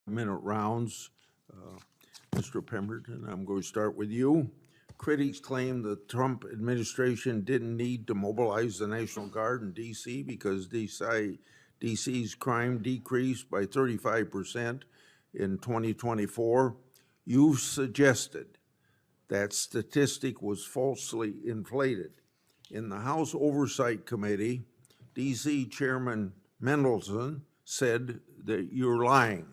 minute rounds. Mr. Pemberton, I'm going to start with you. Critics claim the Trump administration didn't need to mobilize the National Guard in D.C. because D.C.'s crime decreased by 35% in 2024. You've suggested that statistic was falsely inflated. In the House Oversight Committee, D.C. Chairman Mendelson said that you're lying.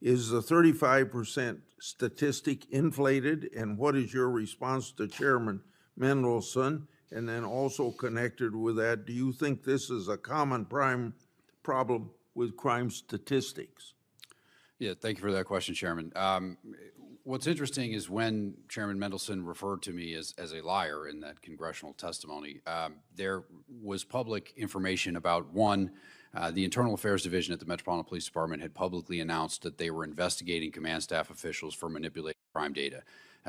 Is the 35% statistic inflated, and what is your response to Chairman Mendelson? And then also connected with that, do you think this is a common problem with crime statistics? Yeah, thank you for that question, Chairman. What's interesting is when Chairman Mendelson referred to me as a liar in that congressional testimony, there was public information about, one, the Internal Affairs Division at the Metropolitan Police Department had publicly announced that they were investigating command staff officials for manipulating crime data.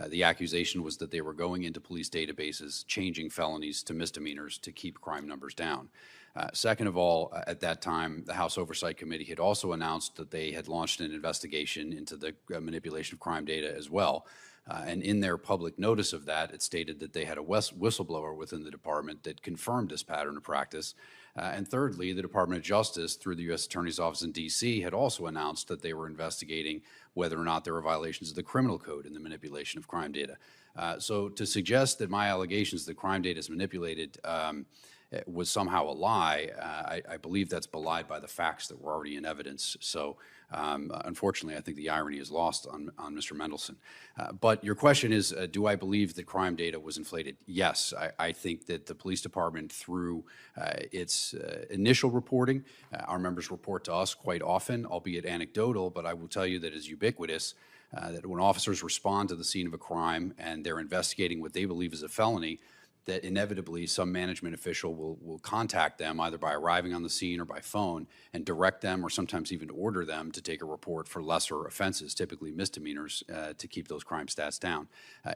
The accusation was that they were going into police databases, changing felonies to misdemeanors to keep crime numbers down. Second of all, at that time, the House Oversight Committee had also announced that they had launched an investigation into the manipulation of crime data as well. And in their public notice of that, it stated that they had a whistleblower within the department that confirmed this pattern of practice. And thirdly, the Department of Justice, through the U.S. Attorney's Office in D.C., had also announced that they were investigating whether or not there were violations of the criminal code in the manipulation of crime data. So to suggest that my allegations that crime data is manipulated was somehow a lie, I believe that's belied by the facts that were already in evidence. So unfortunately, I think the irony is lost on Mr. Mendelson. But your question is, do I believe that crime data was inflated? Yes, I think that the police department, through its initial reporting, our members report to us quite often, albeit anecdotal, but I will tell you that it's ubiquitous, that when officers respond to the scene of a crime and they're investigating what they believe is a felony, that inevitably some management official will contact them either by arriving on the scene or by phone and direct them or sometimes even order them to take a report for lesser offenses, typically misdemeanors, to keep those crime stats down.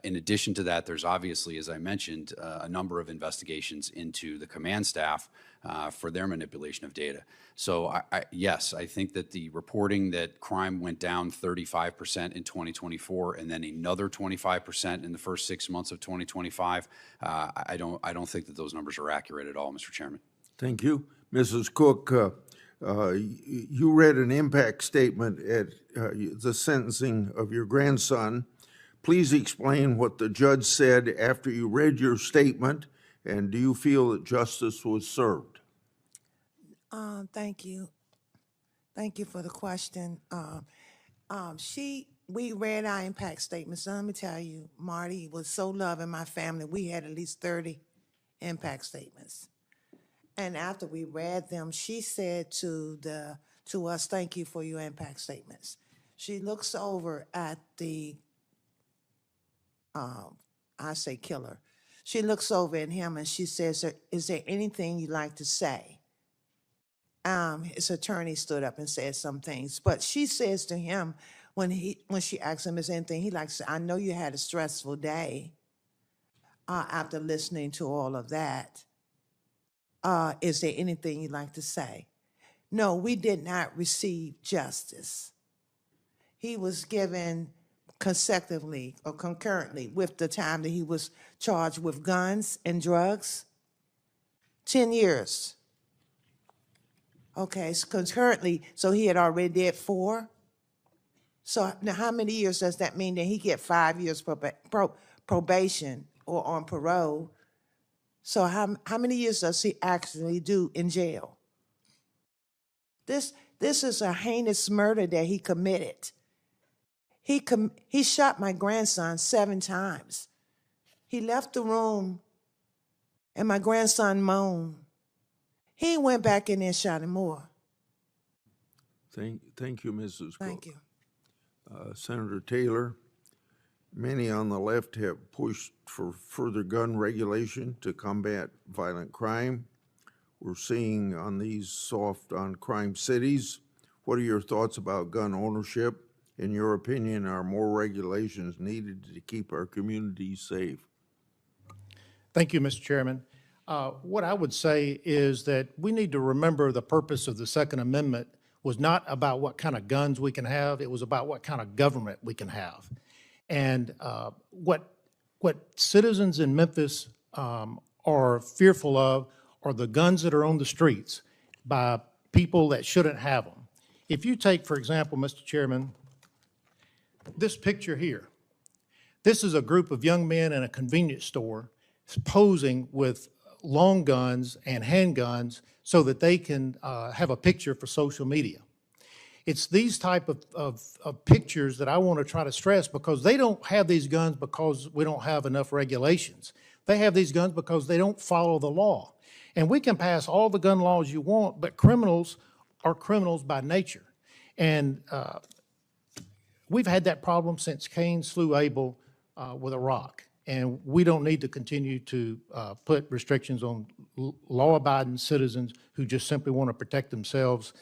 In addition to that, there's obviously, as I mentioned, a number of investigations into the command staff for their manipulation of data. So yes, I think that the reporting that crime went down 35% in 2024 and then another 25% in the first 6 months of 2025, I don't think that those numbers are accurate at all, Mr. Chairman. Thank you. Mrs. Cook, you read an impact statement at the sentencing of your grandson. Please explain what the judge said after you read your statement, and do you feel that justice was served? Thank you. Thank you for the question. We read our impact statements. Let me tell you, Marty was so loving my family. We had at least 30 impact statements. And after we read them, she said to us, "Thank you for your impact statements." She looks over at the, I say killer. She looks over at him and she says, "Is there anything you'd like to say?" His attorney stood up and said some things, but she says to him, when she asks him, "Is there anything he'd like to say?" "I know you had a stressful day after listening to all of that. Is there anything you'd like to say?" No, we did not receive justice. He was given consecutively or concurrently with the time that he was charged with guns and drugs, 10 years. Okay, so concurrently, so he had already did 4. So now how many years does that mean? That he get 5 years probation or on parole? So how many years does he actually do in jail? This is a heinous murder that he committed. He shot my grandson 7 times. He left the room and my grandson moaned. He went back in there and shot him more. Thank you, Mrs. Cook. Thank you. Senator Taylor, many on the left have pushed for further gun regulation to combat violent crime. We're seeing on these soft on crime cities. What are your thoughts about gun ownership? In your opinion, are more regulations needed to keep our communities safe? Thank you, Mr. Chairman. What I would say is that we need to remember the purpose of the Second Amendment was not about what kind of guns we can have. It was about what kind of government we can have. And what citizens in Memphis are fearful of are the guns that are on the streets by people that shouldn't have them. If you take, for example, Mr. Chairman, this picture here, this is a group of young men in a convenience store posing with long guns and handguns so that they can have a picture for social media. It's these type of pictures that I want to try to stress, because they don't have these guns because we don't have enough regulations. They have these guns because they don't follow the law. And we can pass all the gun laws you want, but criminals are criminals by nature. And we've had that problem since Cain slew Abel with a rock. And we don't need to continue to put restrictions on law-abiding citizens who just simply want to protect themselves